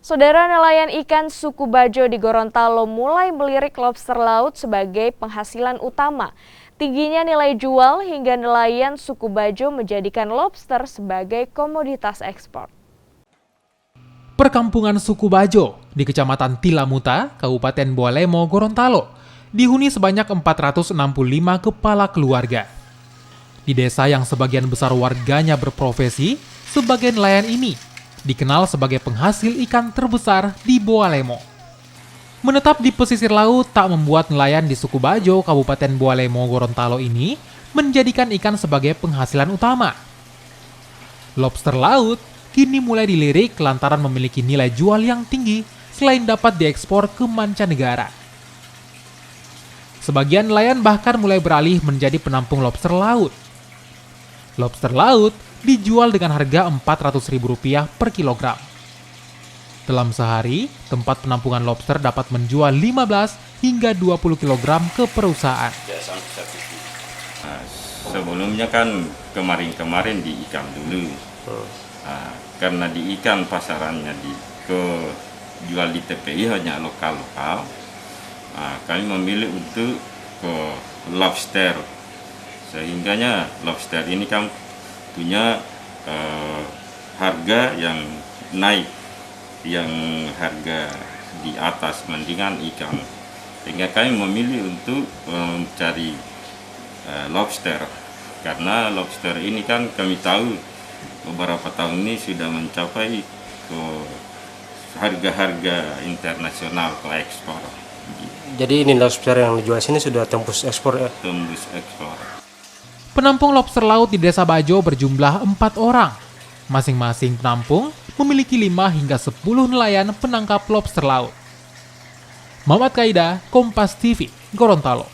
Saudara, nelayan ikan suku Bajo di Gorontalo mulai melirik lobster laut sebagai penghasilan utama. Tingginya nilai jual hingga nelayan suku Bajo menjadikan lobster sebagai komoditas ekspor. Perkampungan suku Bajo di Kecamatan Tilamuta, Kabupaten Bualemo, Gorontalo, dihuni sebanyak 465 kepala keluarga. Di desa yang sebagian besar warganya berprofesi sebagai nelayan ini, dikenal sebagai penghasil ikan terbesar di Bualemo. Menetap di pesisir laut tak membuat nelayan di suku Bajo, Kabupaten Bualemo, Gorontalo ini menjadikan ikan sebagai penghasilan utama. Lobster laut kini mulai dilirik lantaran memiliki nilai jual yang tinggi selain dapat diekspor ke mancanegara. Sebagian nelayan bahkan mulai beralih menjadi penampung lobster laut. Lobster laut dijual dengan harga Rp400.000 per kilogram. Dalam sehari, tempat penampungan lobster dapat menjual 15 hingga 20 kg ke perusahaan. Sebelumnya kan kemarin di ikan dulu. Karena di ikan pasarannya jual di TPI hanya lokal-lokal. Kami memilih untuk ke lobster. Sehingganya lobster ini kan punya harga yang naik, yang harga di atas mendingan ikan. Sehingga kami memilih untuk mencari lobster. Karena lobster ini kan kami tahu beberapa tahun ini sudah mencapai ke harga-harga internasional ke ekspor. Jadi ini lobster yang dijual sini sudah tembus ekspor ya? Tembus ekspor. Penampung lobster laut di Desa Bajo berjumlah 4 orang. Masing-masing penampung memiliki 5 hingga 10 nelayan penangkap lobster laut. Muhammad Kaida, Kompas TV, Gorontalo.